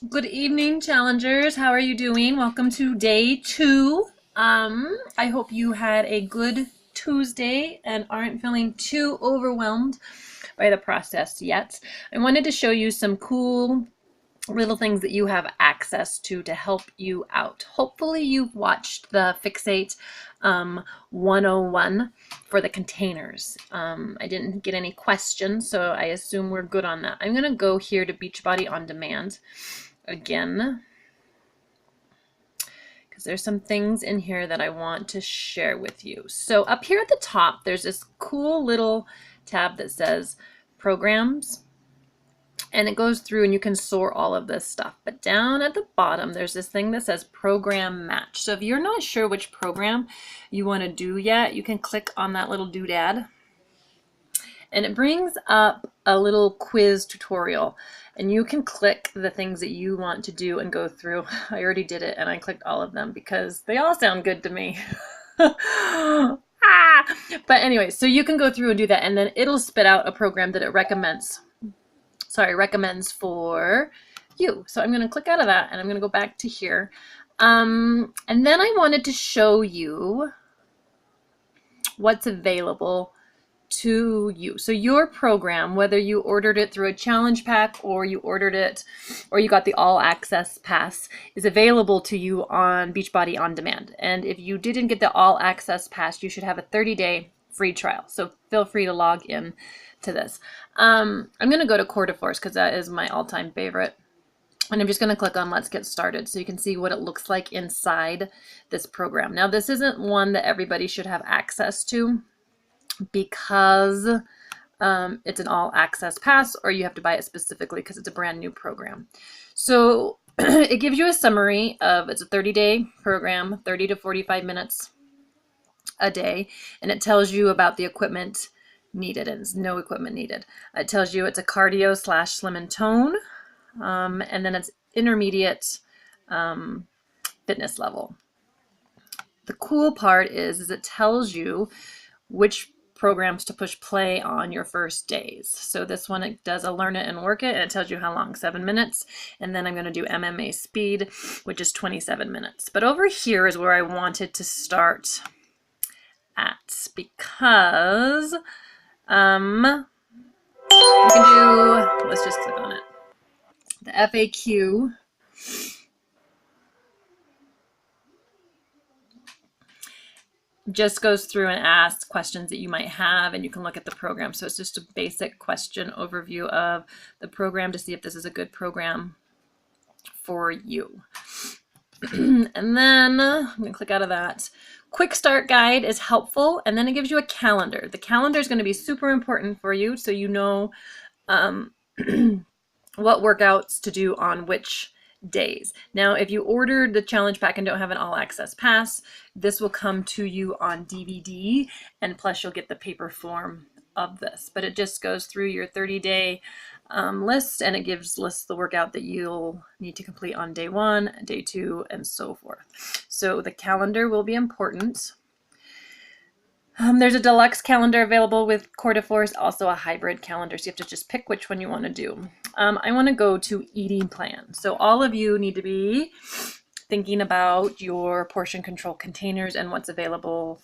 Good evening, challengers. How are you doing? Welcome to day 2. I hope you had a good Tuesday and aren't feeling too overwhelmed by the process yet. I wanted to show you some cool little things that you have access to help you out. Hopefully you've watched the Fixate 101 for the containers. I didn't get any questions, so I assume we're good on that. I'm going to go here to Beachbody On Demand again, because there's some things in here that I want to share with you. So up here at the top, there's this cool little tab that says programs, and it goes through and you can sort all of this stuff. But down at the bottom, there's this thing that says program match. So if you're not sure which program you want to do yet, you can click on that little doodad and it brings up a little quiz tutorial, and you can click the things that you want to do and go through. I already did it and I clicked all of them because they all sound good to me. But anyway, so you can go through and do that, and then it'll spit out a program that it recommends for you. So I'm going to click out of that and I'm going to go back to here. And then I wanted to show you what's available to you. So your program, whether you ordered it through a challenge pack or you ordered it or you got the all access pass, is available to you on Beachbody On Demand. And if you didn't get the all access pass, you should have a 30-day free trial. So feel free to log in to this. I'm going to go to Core de Force because that is my all-time favorite. And I'm just going to click on Let's Get Started so you can see what it looks like inside this program. Now, this isn't one that everybody should have access to, because it's an all access pass, or you have to buy it specifically because it's a brand new program. So it gives you a summary of, it's a 30-day program, 30 to 45 minutes a day, and it tells you about the equipment needed, and it's no equipment needed. It tells you it's a cardio / slim and tone, and then it's intermediate fitness level. The cool part is it tells you which programs to push play on your first days. So this one, it does a learn it and work it, and it tells you how long, 7 minutes. And then I'm going to do MMA speed, which is 27 minutes. But over here is where I wanted to start at, because you can do, let's just click on it, the FAQ. Just goes through and asks questions that you might have, and you can look at the program. So it's just a basic question overview of the program to see if this is a good program for you. And then I'm going to click out of that. Quick start guide is helpful, and then it gives you a calendar. The calendar is going to be super important for you, so you know what workouts to do on which days. Now, if you ordered the challenge pack and don't have an all access pass, this will come to you on DVD, and plus you'll get the paper form of this. But it just goes through your 30-day list, and it lists the workout that you'll need to complete on day 1, day 2, and so forth. So the calendar will be important. There's a deluxe calendar available with Core de Force, also a hybrid calendar, so you have to just pick which one you want to do. I want to go to eating plan. So all of you need to be thinking about your portion control containers and what's available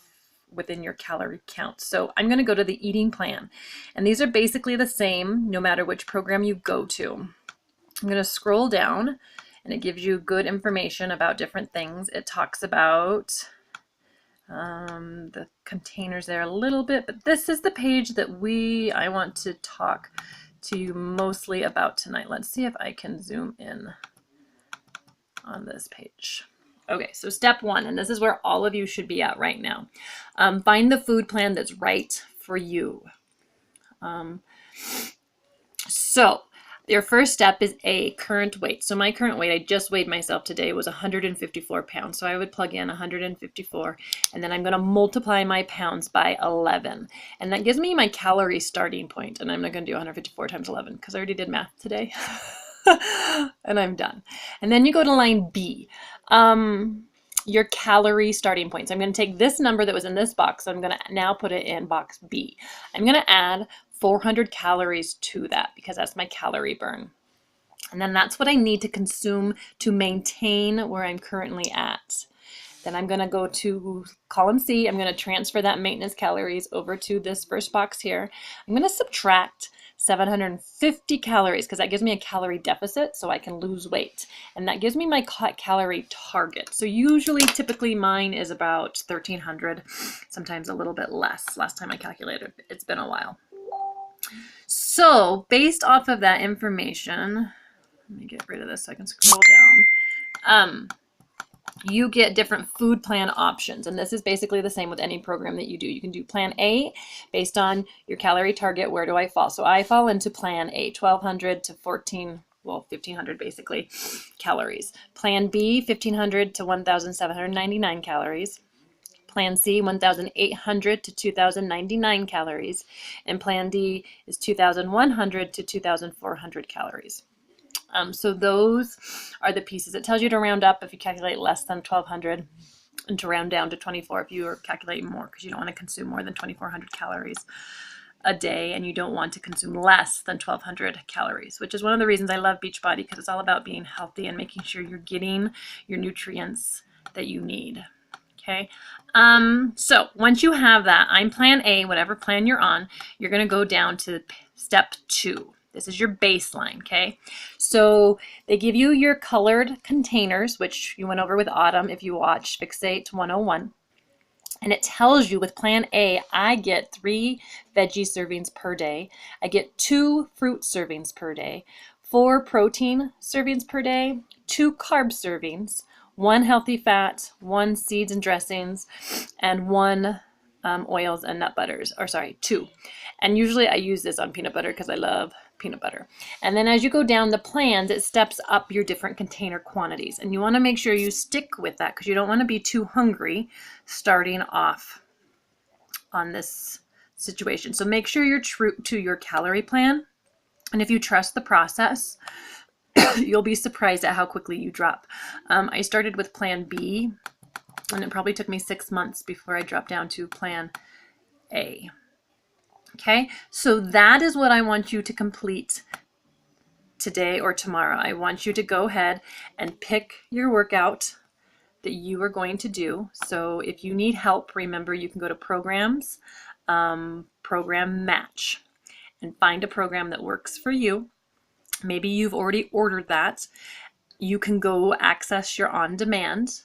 within your calorie count. So I'm going to go to the eating plan, and these are basically the same no matter which program you go to. I'm going to scroll down, and it gives you good information about different things. It talks about the containers there a little bit, but this is the page that I want to talk to you mostly about tonight. Let's see if I can zoom in on this page. Okay, so step 1, and this is where all of you should be at right now. Find the food plan that's right for you. So your first step is a current weight. So my current weight, I just weighed myself today, was 154 pounds. So I would plug in 154, and then I'm going to multiply my pounds by 11. And that gives me my calorie starting point. And I'm not going to do 154 times 11 because I already did math today. And I'm done. And then you go to line B. Your calorie starting point. So I'm going to take this number that was in this box. So I'm going to now put it in box B. I'm going to add 400 calories to that because that's my calorie burn. And then that's what I need to consume to maintain where I'm currently at. Then I'm going to go to column C. I'm going to transfer that maintenance calories over to this first box here. I'm going to subtract 750 calories because that gives me a calorie deficit so I can lose weight. And that gives me my calorie target. So usually, typically mine is about 1,300, sometimes a little bit less. Last time I calculated, it's been a while. So based off of that information, let me get rid of this so I can scroll down. You get different food plan options. And this is basically the same with any program that you do. You can do plan A based on your calorie target. Where do I fall? So I fall into plan A, 1,200 to 1,500 basically calories. Plan B, 1,500 to 1,799 calories. Plan C, 1,800 to 2,099 calories. And Plan D is 2,100 to 2,400 calories. So those are the pieces. It tells you to round up if you calculate less than 1,200 and to round down to 24 if you are calculating more, because you don't want to consume more than 2,400 calories a day, and you don't want to consume less than 1,200 calories, which is one of the reasons I love Beachbody, because it's all about being healthy and making sure you're getting your nutrients that you need. Okay. So once you have that, I'm plan A, whatever plan you're on, you're going to go down to step 2. This is your baseline, okay? So they give you your colored containers, which you went over with Autumn if you watched Fixate 101. And it tells you with plan A, I get 3 veggie servings per day. I get 2 fruit servings per day, 4 protein servings per day, 2 carb servings, 1 healthy fat, 1 seeds and dressings, and 1 oils and nut butters, or sorry, 2. And usually I use this on peanut butter because I love peanut butter. And then as you go down the plans, it steps up your different container quantities. And you want to make sure you stick with that because you don't want to be too hungry starting off on this situation. So make sure you're true to your calorie plan. And if you trust the process, you'll be surprised at how quickly you drop. I started with plan B, and it probably took me 6 months before I dropped down to plan A. Okay, so that is what I want you to complete today or tomorrow. I want you to go ahead and pick your workout that you are going to do. So if you need help, remember you can go to programs, program match, and find a program that works for you. Maybe you've already ordered that. You can go access your on-demand